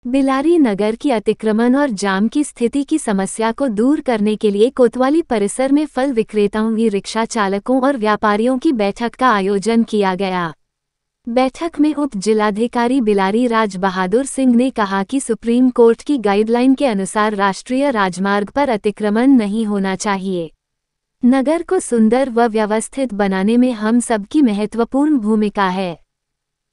बिलारी नगर की अतिक्रमण और जाम की स्थिति की समस्या को दूर करने के लिए कोतवाली परिसर में फल विक्रेताओं, ई रिक्शा चालकों और व्यापारियों की बैठक का आयोजन किया गया। बैठक में उप जिलाधिकारी बिलारी राज बहादुर सिंह ने कहा कि सुप्रीम कोर्ट की गाइडलाइन के अनुसार राष्ट्रीय राजमार्ग पर अतिक्रमण नहीं होना चाहिए। नगर को सुंदर व व्यवस्थित बनाने में हम सबकी महत्वपूर्ण भूमिका है।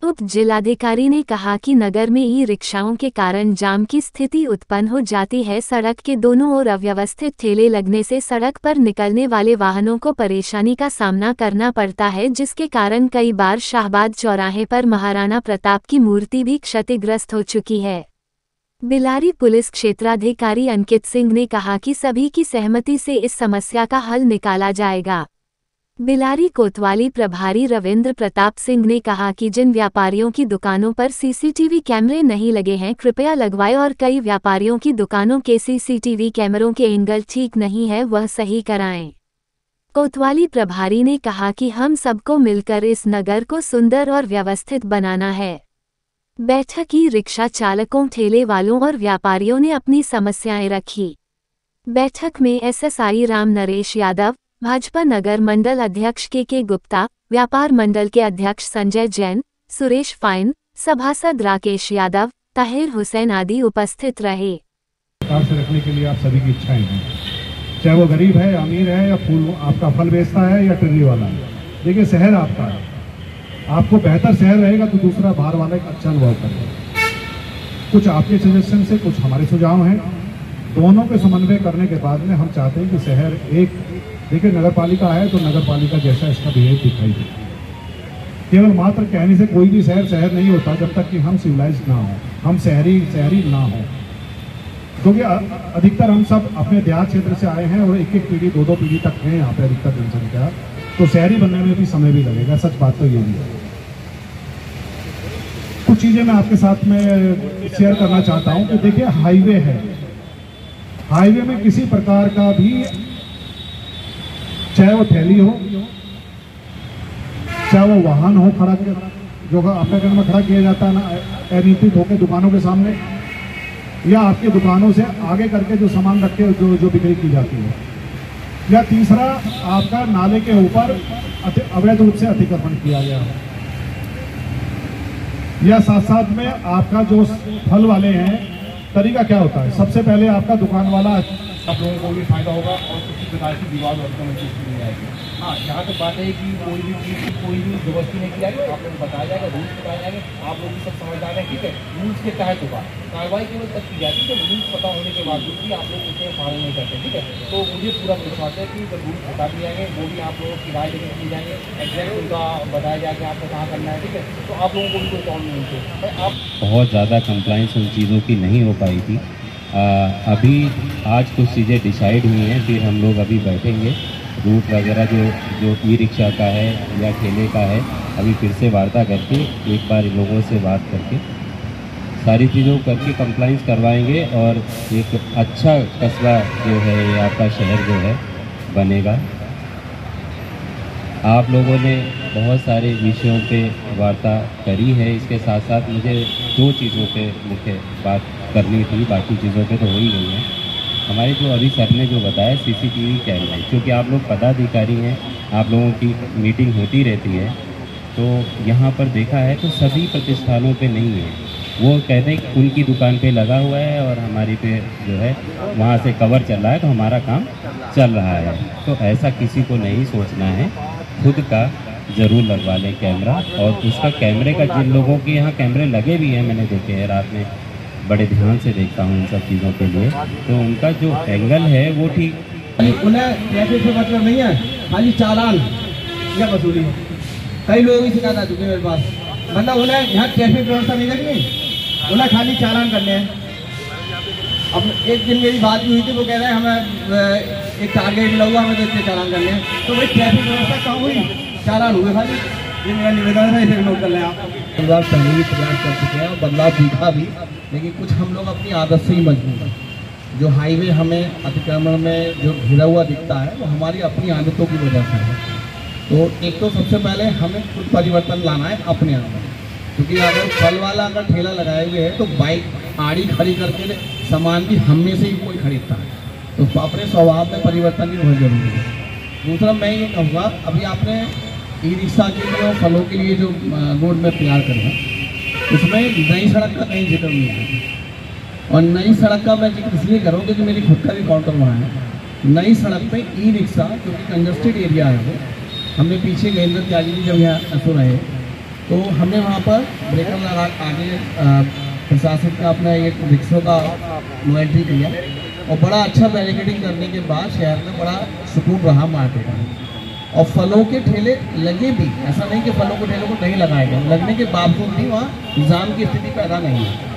उप जिलाधिकारी ने कहा कि नगर में ई रिक्शाओं के कारण जाम की स्थिति उत्पन्न हो जाती है। सड़क के दोनों ओर अव्यवस्थित ठेले लगने से सड़क पर निकलने वाले वाहनों को परेशानी का सामना करना पड़ता है, जिसके कारण कई बार शाहबाद चौराहे पर महाराणा प्रताप की मूर्ति भी क्षतिग्रस्त हो चुकी है। बिलारी पुलिस क्षेत्राधिकारी अंकित सिंह ने कहा कि सभी की सहमति से इस समस्या का हल निकाला जाएगा। बिलारी कोतवाली प्रभारी रविंद्र प्रताप सिंह ने कहा कि जिन व्यापारियों की दुकानों पर सीसीटीवी कैमरे नहीं लगे हैं, कृपया लगवाएं और कई व्यापारियों की दुकानों के सीसीटीवी कैमरों के एंगल ठीक नहीं है, वह सही कराएं। कोतवाली प्रभारी ने कहा कि हम सबको मिलकर इस नगर को सुंदर और व्यवस्थित बनाना है। बैठक की रिक्शा चालकों, ठेले वालों और व्यापारियों ने अपनी समस्याएं रखी। बैठक में एसएसआई राम नरेश यादव, भाजपा नगर मंडल अध्यक्ष के गुप्ता, व्यापार मंडल के अध्यक्ष संजय जैन, सुरेश फाइन, सभासद राकेश यादव, ताहिर हुसैन आदि उपस्थित रहे। से रखने के लिए आप सभी की इच्छाएं हैं, चाहे वो गरीब है, अमीर है, या फूल आपका फल बेचता है या टिर्री वाला है। देखिए, शहर आपका है, आपको बेहतर शहर रहेगा तो दूसरा बाहर वाला एक अच्छा अनुभव करेगा। कुछ आपके सजेशन से, कुछ हमारे सुझाव हैं, दोनों के समन्वय करने के बाद में हम चाहते हैं कि शहर एक, देखिए नगर पालिका है तो नगर पालिका जैसा इसका बिहेव दिखाई दे। केवल मात्र कहने से कोई भी शहर शहर नहीं होता जब तक कि हम सिविलाइज ना हो, हम शहरी ना हो। क्योंकि अधिकतर हम सब अपने देहात क्षेत्र से आए हैं और एक एक पीढ़ी, दो पीढ़ी तक हैं यहाँ पे अधिकतर जनसंख्या, तो शहरी बनने में भी समय भी लगेगा। सच बात तो ये भी है। कुछ चीजें मैं आपके साथ में शेयर करना चाहता हूँ कि देखिए, हाईवे है, हाईवे में किसी प्रकार का भी, चाहे वो थैली हो, चाहे वो वाहन हो खड़ा जो आपके घर में खड़ा किया जाता है ना अनियंत्रित होकर दुकानों के सामने, या आपकी दुकानों से आगे करके जो सामान रख के जो बिक्री की जाती है, या तीसरा आपका नाले के ऊपर अवैध रूप से अतिक्रमण किया गया है, या साथ साथ में आपका जो फल वाले हैं, तरीका क्या होता है, सबसे पहले आपका दुकान वाला, आप लोगों को भी फायदा होगा और किसी प्रकार की विवाद नहीं आएगी। हाँ, यहाँ तक बात है कि कोई भी चीज़ की कोई भी जबरदस्ती नहीं की जाएगी, आप लोगों को बताया जाएगा, रूल्स बताया जाएगा, आप लोग भी सब समझदार हैं, ठीक है। रूल्स के तहत होगा, कार्रवाई केवल तब की जाती है जब रूल्स पता होने के बावजूद भी आप लोग उसे फॉलो नहीं करते, ठीक है। तो मुझे पूरा विश्वास है कि जब रूल्स बता दिए जाएंगे, वो भी आप लोगों की राय लेकर की जाएंगे, एग्जैक्ट उनका बताया जाएगा आपको कहाँ करना है, ठीक है। तो आप लोगों को भी कोई प्रॉब्लम नहीं होती। आप बहुत ज़्यादा कंप्लाइंस उन चीज़ों की नहीं हो पाई थी। अभी आज कुछ चीज़ें डिसाइड हुई हैं, फिर हम लोग अभी बैठेंगे, रूट वगैरह जो ई रिक्शा का है या ठेले का है, अभी फिर से वार्ता करके एक बार इन लोगों से बात करके सारी चीज़ों करके कंप्लाइंस करवाएंगे और एक अच्छा कस्बा जो है, आपका शहर जो है बनेगा। आप लोगों ने बहुत सारे विषयों पे वार्ता करी है, इसके साथ साथ मुझे दो चीज़ों पे मुख्य बात करनी थी, बाकी चीज़ों पे तो हो ही गई है। हमारे जो अभी सर ने जो बताया सीसीटीवी कैमरे, क्योंकि आप लोग पदाधिकारी हैं, आप लोगों की मीटिंग होती रहती है, तो यहाँ पर देखा है तो सभी प्रतिष्ठानों पे नहीं है। वो कहते हैं कि उनकी दुकान पे लगा हुआ है और हमारी पे जो है वहाँ से कवर चल रहा है, तो हमारा काम चल रहा है। तो ऐसा किसी को नहीं सोचना है, खुद का ज़रूर लगवा लें कैमरा। और उसका कैमरे का, जिन लोगों के यहाँ कैमरे लगे भी हैं, मैंने देखे हैं, रात में बड़े ध्यान से देखता हूँ इन सब चीज़ों के लिए, तो उनका जो एंगल है वो ठीक, उन्हें ट्रैफिक से मतलब नहीं है, खाली चालान या वसूली। कई लोगों की शिकायत आ चुकी है मेरे पास, मतलब उन्हें यहाँ ट्रैफिक व्यवस्था नहीं रखनी, उन्हें खाली चालान करने हैं। अब एक दिन मेरी बात भी हुई थी, वो कह रहे हैं हमें एक टारगेट मिला हुआ, हमें तो इतने चालान करने हैं। तो भाई ट्रैफिक व्यवस्था कहाँ हुई, चालान हुए खाली। ये मेरा निवेदन है, इसे नोट कर लें आप। बदलाव पहले भी प्रयास कर चुके हैं, बदलाव दिखा भी, लेकिन कुछ हम लोग अपनी आदत से ही मजबूर हैं। जो हाईवे हमें अतिक्रमण में जो घिरा हुआ दिखता है, वो हमारी अपनी आदतों की वजह से है। तो एक तो सबसे पहले हमें खुद परिवर्तन लाना है अपने अंदर, क्योंकि अगर फल वाला अगर ठेला लगाए हुए है तो बाइक आड़ी खड़ी करके सामान भी हम में से ही कोई खरीदता है, तो अपने स्वभाव में परिवर्तन भी बहुत जरूरी है। दूसरा मैं ये कहूँगा, अभी आपने ई रिक्शा के लिए और फलों के लिए जो रोड में तैयार करें, उसमें नई सड़क का कहीं जिक्र नहीं है। और नई सड़क का मैं जिक्र इसलिए करूँ क्योंकि मेरी खुद का भी काउंटर वहाँ है। नई सड़क पे ई रिक्शा, क्योंकि कंजस्टेड एरिया है वो, हमने पीछे गजेंद्र त्यागी जी जब यहाँ असुर रहे तो हमने वहाँ पर ब्रेकर लगा आगे प्रशासन का अपना एक रिक्शों का नो एंट्री किया और बड़ा अच्छा बैरिकेडिंग करने के बाद शहर में बड़ा सुकून रहा मार्केट में। और फलों के ठेले लगे भी, ऐसा नहीं कि फलों के ठेलों को नहीं लगाए गए, लगने के बावजूद भी वहाँ जाम की स्थिति पैदा नहीं है।